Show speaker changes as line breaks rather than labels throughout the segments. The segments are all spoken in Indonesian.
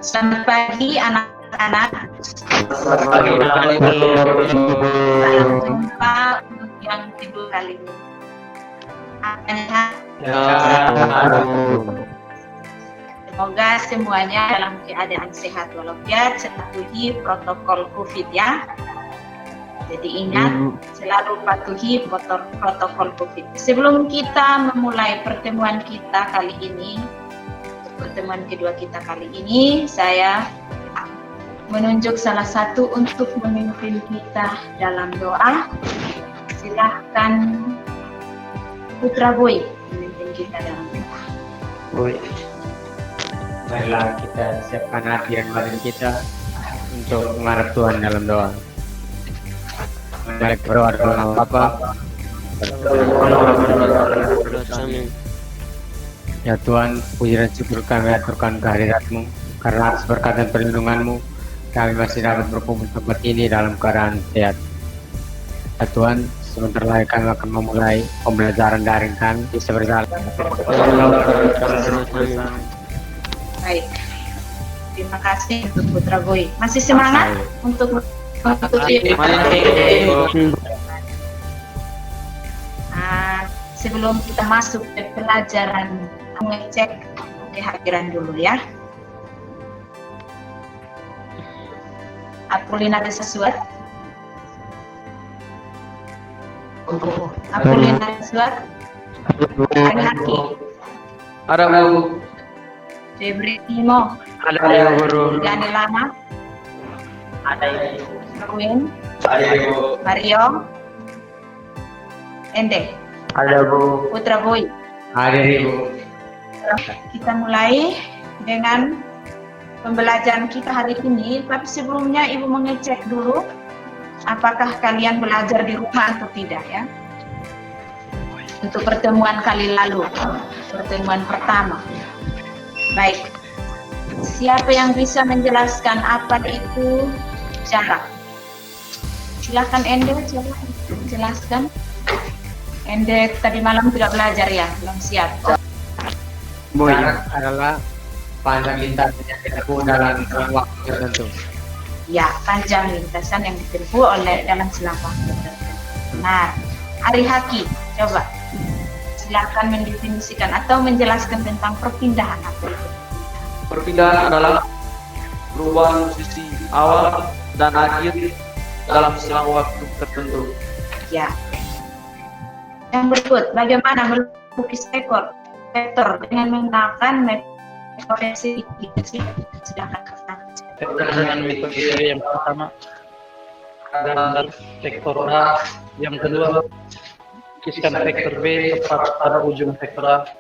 Selamat pagi anak-anak.
Salam
jumpa untuk yang kedua kali ini. Semoga semuanya dalam keadaan sehat walafiat, patuhi protokol COVID ya. Jadi ingat selalu patuhi protokol COVID. Sebelum kita memulai pertemuan kita kali ini, pertemuan kedua kita kali ini, saya menunjuk salah satu untuk memimpin kita dalam doa. Silahkan Putra Boy memimpin kita dalam doa.
Boy. Baiklah, kita siapkan hati dan badan kita untuk menghadap Tuhan dalam doa. Mari berdoa dalam nama Bapa. Ya Tuhan, puji dan syukur kami aturkan kehadirat-Mu, karena atas berkat dan perlindungan-Mu kami masih dapat berkumpul tempat ini dalam keadaan sehat. Ya Tuhan, sebentar lagi kami akan memulai pembelajaran daring kami. Bisa berjalan.
Baik, terima kasih untuk Putra Boy. Masih semangat untuk mengikuti? Sebelum kita masuk ke pelajaran, ngecek kehadiran dulu ya. Apulina ada sesuatu? Apulina ada sesuatu? Ada Haki?
Ada Bu.
Febri Timo?
Ada Bu.
Gani Lama?
Ada
Erwin?
Ada Bu.
Mario? Ende?
Ada Bu.
Putra Boy?
Ada Ibu.
Kita mulai dengan pembelajaran kita hari ini, tapi sebelumnya Ibu mengecek dulu apakah kalian belajar di rumah atau tidak ya. Untuk pertemuan kali lalu, pertemuan pertama. Baik, siapa yang bisa menjelaskan apa itu jarak? Silakan Ende, jelaskan. Ende tadi malam tidak belajar ya, belum siap.
Boy adalah panjang lintasan yang ditempuh dalam waktu tertentu.
Ya, panjang lintasan yang ditempuh oleh dalam selang waktu tertentu. Benar. Ari Haki, coba silakan mendefinisikan atau menjelaskan tentang perpindahan apa itu.
Perpindahan adalah perubahan posisi awal dan akhir dalam selang waktu tertentu.
Ya. Yang berikut, bagaimana melukis vektor dengan menggunakan metode sedangkan
dengan metode yang pertama gambar vektor A, yang kedua lukiskan vektor B tepat pada ujung vektor A,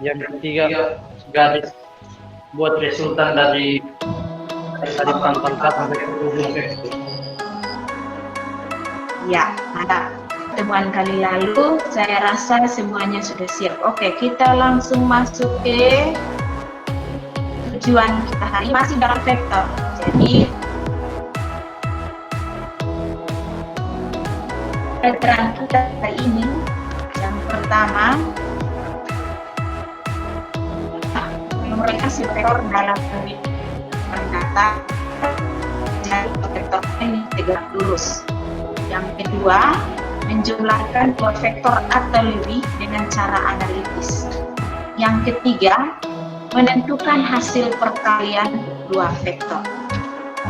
yang ketiga garis buat resultan dari pangkal A sampai ke ujung vektor.
Ya, ada pertemuan kali lalu, saya rasa semuanya sudah siap. Oke, kita langsung masuk ke tujuan kita hari ini, masih dalam vektor. Jadi pelajaran kita hari ini yang pertama memulai vektor dalam data. Jadi vektor ini tegak lurus. Yang kedua, menjumlahkan dua vektor atau lebih dengan cara analitis. Yang ketiga, menentukan hasil perkalian dua vektor.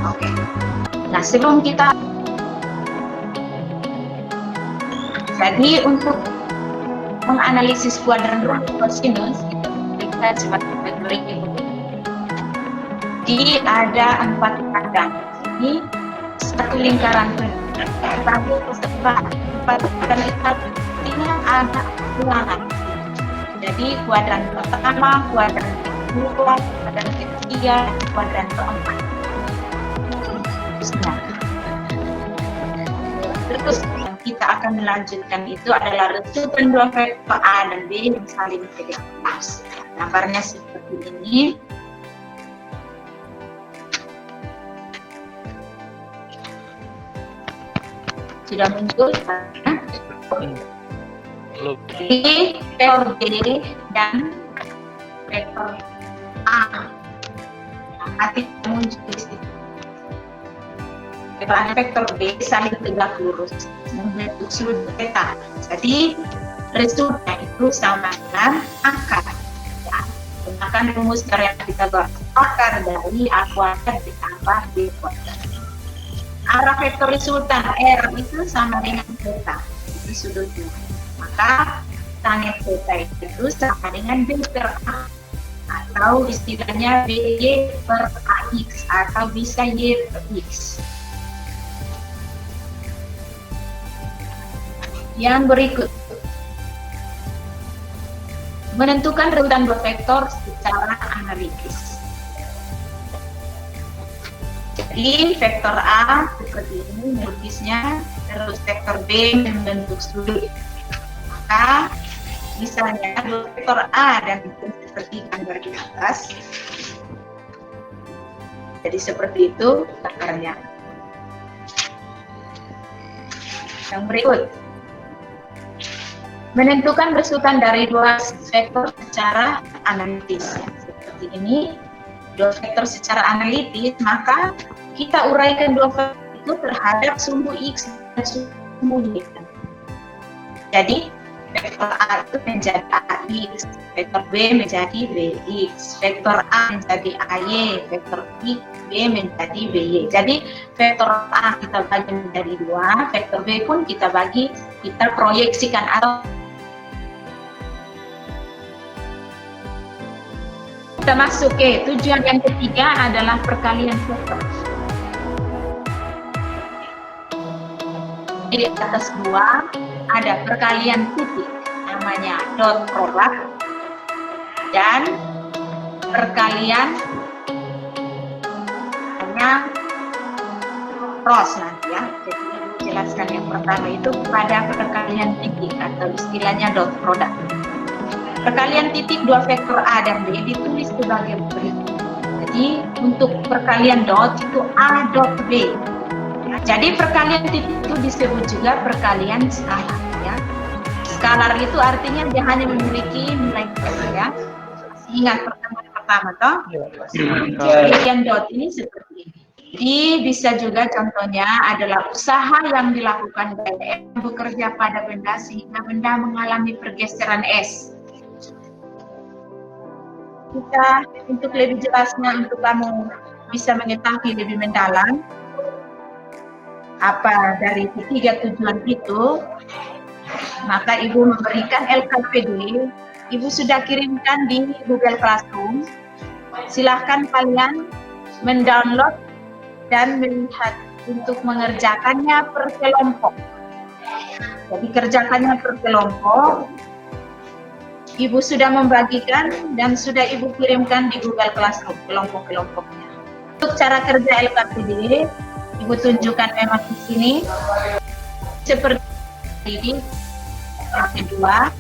Oke. Nah, sebelum kita jadi untuk menganalisis kuadran kosinus, kita sebagai berikut. Jadi ada 4 kuadran. Ini satu lingkaran dan artinya ada ulangan. Jadi kuadran pertama, kuadran kedua, kuadran ketiga, kuadran keempat. Terus yang kita akan melanjutkan itu adalah resultan dua vektor A dan B yang saling tegak lurus. Gambarnya seperti ini. Sudah muncul di vektor B dan vektor A. Nah, otomatis muncul di situ. Karena vektor B saling tegak lurus membentuk sudut theta. Jadi resultnya itu sama dengan akar. Ya, gunakan rumus dari Pythagoras. Akar dari A kuadrat ditambah B kuadrat. Arah vektor resultan R itu sama dengan theta. Itu sudutnya. Maka tan theta itu sama dengan B per A. Atau istilahnya BY per AX atau bisa Y per X. Yang berikut, menentukan resultan dua vektor secara analitis. Jadi vektor A seperti ini melukisnya, terus vektor B membentuk sudut. Maka misalnya vektor A dan B seperti gambar di atas. Jadi seperti itu akarnya. Yang berikut, menentukan resultan dari dua vektor secara analitis. Seperti ini, dua vektor secara analitis, maka kita uraikan dua vektor itu terhadap sumbu X dan sumbu Y. Jadi vektor A itu menjadi AX, vektor B menjadi BX, vektor A menjadi AY, vektor B menjadi BY. Jadi vektor A kita bagi menjadi dua, vektor B pun kita proyeksikan atau kita masuk ke tujuan yang ketiga adalah perkalian vektor. Di atas dua ada perkalian titik namanya dot product dan perkalian hanya cross nanti ya. Jadi jelaskan yang pertama itu pada perkalian titik atau istilahnya dot product. Perkalian titik dua vektor A dan B ditulis sebagai berikut. Jadi untuk perkalian dot itu A dot B. Ya, jadi perkalian titik itu disebut juga perkalian skalar. Ya. Skalar itu artinya dia hanya memiliki nilai ya. Ingat pertama toh. Perkalian dot ini seperti ini. Jadi bisa juga contohnya adalah usaha yang dilakukan BLM bekerja pada benda sehingga benda mengalami pergeseran S. Kita untuk lebih jelasnya untuk kamu bisa mengetahui lebih mendalam apa dari ketiga tujuan itu, maka Ibu memberikan LKPD. Ibu sudah kirimkan di Google Classroom. Silahkan kalian mendownload dan melihat untuk mengerjakannya per kelompok. Jadi kerjakannya per kelompok. Ibu sudah membagikan dan sudah Ibu kirimkan di Google Classroom kelompok-kelompoknya. Untuk cara kerja LKPD, Ibu tunjukkan memang di sini seperti ini. Yang kedua,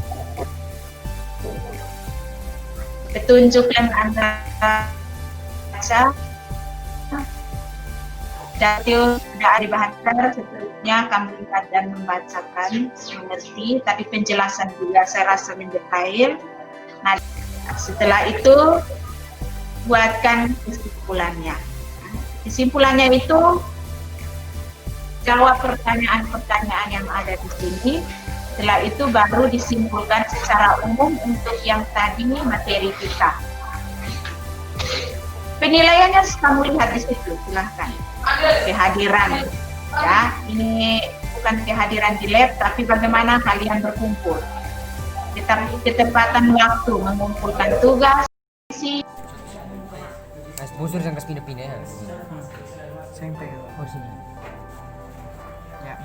petunjuk yang Anda baca detail sudah ada bahasa, seterusnya kami lihat dan membacakan mengerti, tapi penjelasan juga saya rasa mendetail. Nah, setelah itu buatkan kesimpulannya. Kesimpulannya itu jawab pertanyaan-pertanyaan yang ada di sini. Setelah itu baru disimpulkan secara umum untuk yang tadi materi kita. Penilaiannya kamu lihat di situ, silahkan. Kehadiran, ya ini bukan kehadiran di lab, tapi bagaimana kalian berkumpul. Ketepatan waktu mengumpulkan tugas.
Busur sang pindah-pindah ya.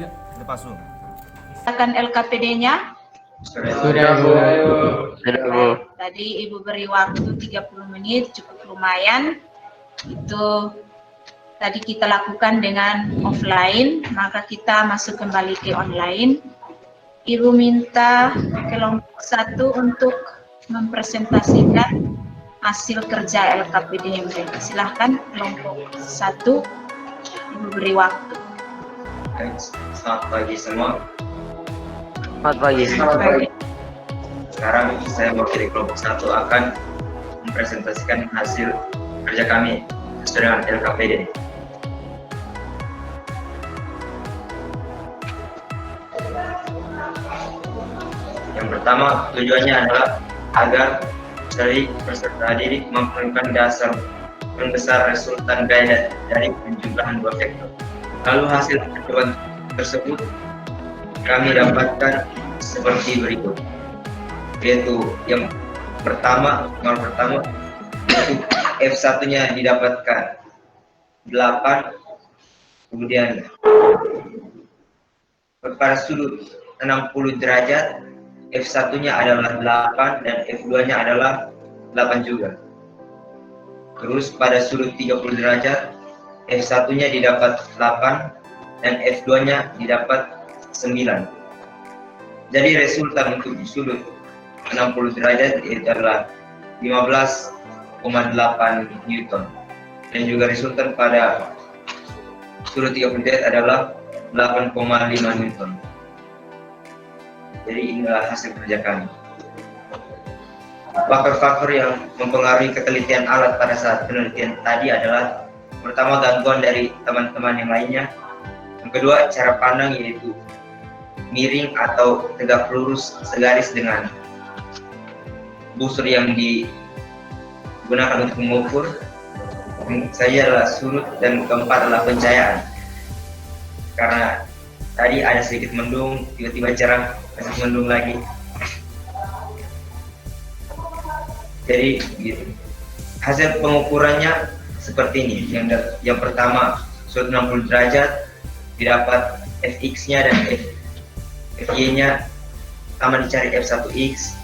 Ya, udah pasung.
Akan LKPD-nya.
Sudah Bu.
Sudah Bu.
Tadi Ibu beri waktu 30 menit, cukup lumayan. Itu tadi kita lakukan dengan offline, maka kita masuk kembali ke online. Ibu minta kelompok 1 untuk mempresentasikan hasil kerja LKPD yang mereka. Silahkan kelompok 1, Ibu beri waktu.
Selamat pagi semua.
Selamat pagi.
Sekarang saya mewakili kelompok 1 akan mempresentasikan hasil kerja kami. sesuai dengan LKPD. Yang pertama, tujuannya adalah agar dari peserta didik menemukan dasar membesar resultan gaya dari penjumlahan dua vektor. Lalu hasil percobaan tersebut kami dapatkan seperti berikut, yaitu yang pertama, yaitu F1-nya didapatkan 8, kemudian pada sudut 60 derajat F1-nya adalah 8 dan F2-nya adalah 8 juga. Terus pada sudut 30 derajat F1-nya didapat 8 dan F2-nya didapat 9. Jadi resultan untuk sudut 60 derajat itu adalah 15,8 Newton. Dan juga resultan pada sudut 30 derajat adalah 8,5 Newton. Jadi inilah hasil kerja kami. Faktor-faktor yang mempengaruhi ketelitian alat pada saat penelitian tadi adalah pertama, gangguan dari teman-teman yang lainnya. Yang kedua, cara pandang, yaitu miring atau tegak lurus segaris dengan busur yang digunakan untuk mengukur. Yang ketiga adalah surut, dan keempat adalah pencahayaan. Karena tadi ada sedikit mendung, tiba-tiba cerah, masih mendung lagi. Jadi gitu. Hasil pengukurannya seperti ini. Yang pertama, sudut 60 derajat didapat fx-nya dan fy-nya, sama dicari f1x,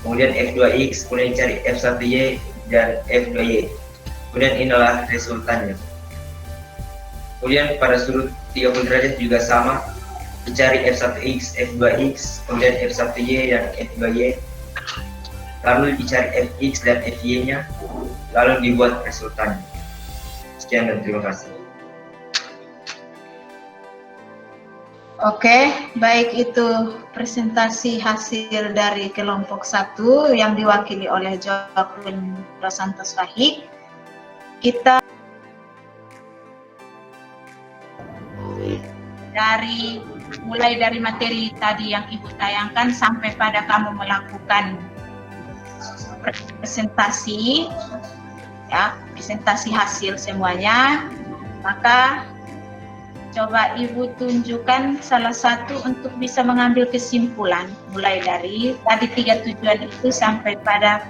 kemudian f2x, kemudian dicari f1y dan f2y. Kemudian inilah resultannya. Kemudian pada sudut 30 derajat juga sama, dicari f1x, f2x, kemudian f1y dan f2y, lalu dicari fx dan fy-nya, lalu dibuat resultannya. Sekian dan terima kasih.
Oke, baik, itu presentasi hasil dari kelompok 1 yang diwakili oleh Joaquin Dos Santos Fahik. Kita mulai dari materi tadi yang Ibu tayangkan sampai pada kamu melakukan presentasi, ya, presentasi hasil semuanya, maka coba Ibu tunjukkan salah satu untuk bisa mengambil kesimpulan mulai dari tadi 3 tujuan itu sampai pada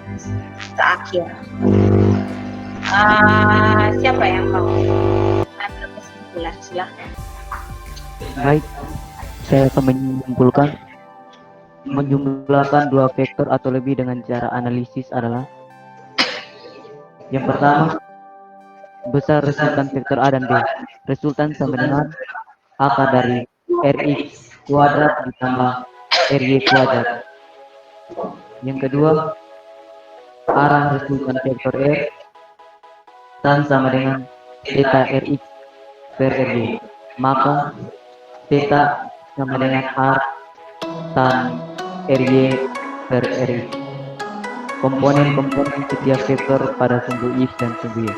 akhir. Siapa yang mau ambil kesimpulan? Silahkan.
Baik, saya akan menyimpulkan. Menjumlahkan dua vektor atau lebih dengan cara analisis adalah: yang pertama, besar resultan vektor A dan B. Resultan sama dengan akar dari Rx kuadrat ditambah Ry kuadrat. Yang kedua, arah resultan vektor R tan sama dengan theta Rx per Ry. Maka theta sama dengan R tan Ry per Ry. Komponen-komponen setiap vektor pada sumbu X dan sumbu Y.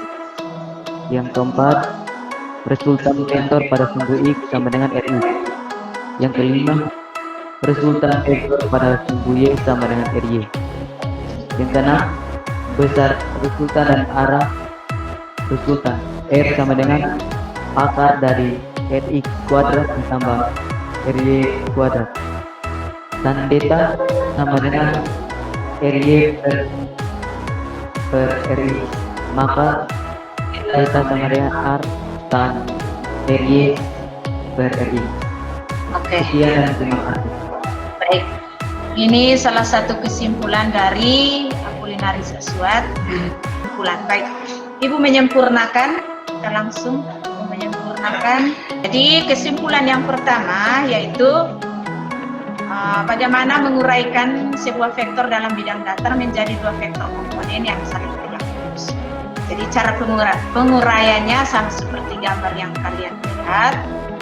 Yang keempat, resultan vektor pada sumbu X sama dengan Ry. Yang kelima, resultan vektor pada sumbu Y sama dengan Ry. Yang keenam, besar resultan dan arah resultan R sama dengan akar dari Rx kuadrat ditambah Ry kuadrat. Dan theta sama dengan Ry per Ry. Maka theta sama dengan R tan Ry per Ry.
Oke.
Sekian dan terima kasih.
Baik, ini salah satu kesimpulan dari Apolinaris Aswad. Kesimpulan, baik. Ibu menyempurnakan, kita langsung menyempurnakan. Jadi kesimpulan yang pertama yaitu bagaimana menguraikan sebuah vektor dalam bidang datar menjadi dua vektor komponen yang saling tegak lurus. Jadi cara penguraiannya sama seperti gambar yang kalian lihat.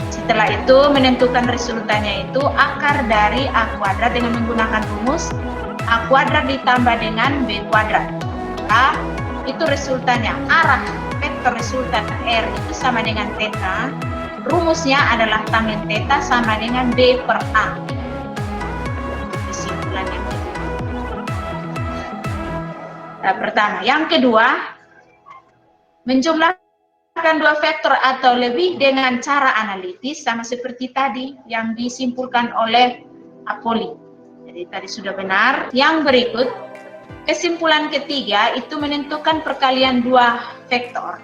Setelah itu menentukan resultannya itu akar dari A kuadrat dengan menggunakan rumus A kuadrat ditambah dengan B kuadrat. Itu resultannya arah vektor maka resultan R itu sama dengan theta. Rumusnya adalah tan theta sama dengan B per A. Kesimpulan yang kedua. Nah, pertama. Yang kedua, menjumlahkan dua vektor atau lebih dengan cara analitis sama seperti tadi yang disimpulkan oleh Apoli. Jadi tadi sudah benar. Yang berikut, kesimpulan ketiga itu menentukan perkalian dua vektor,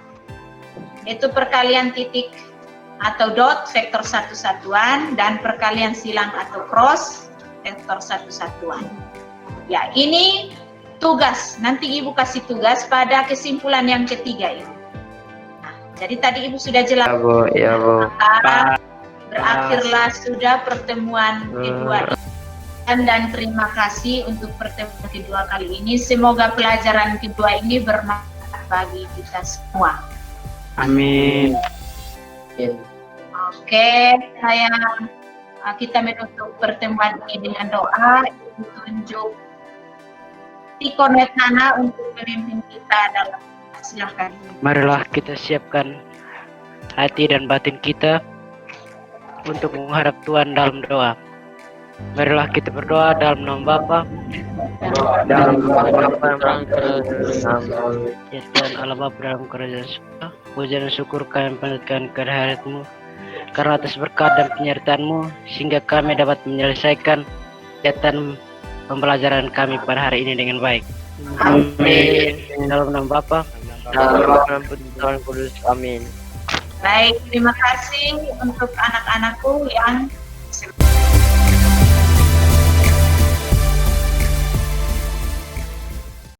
yaitu perkalian titik atau dot vektor satu satuan dan perkalian silang atau cross vektor satu satuan. Ya, ini tugas. Nanti Ibu kasih tugas pada kesimpulan yang ketiga ini. Nah, jadi tadi Ibu sudah jelas.
Ya Bu, ya Bu.
Berakhirlah sudah pertemuan kedua ini. Dan terima kasih untuk pertemuan kedua kali ini. Semoga pelajaran kedua ini bermanfaat bagi kita semua.
Amin.
Oke, kita menutup pertemuan ini dengan doa. Ibu tunjuk Tikonet Nana untuk memimpin kita dalam, silahkan.
Marilah kita siapkan hati dan batin kita untuk menghadap Tuhan dalam doa. Marilah kita berdoa dalam nama Bapa,
Dalam Tuhan
ya Tuhan Allah Bapa dalam kerajaan surga. Puja dan syukur kami panjatkan kehadirat-Mu, karena atas berkat dan penyertaan-Mu sehingga kami dapat menyelesaikan kegiatan pembelajaran kami pada hari ini dengan baik.
Amin.
Dalam nama Bapa,
Dalam Tuhan Kudus. Amin.
Baik, terima kasih untuk anak-anakku yang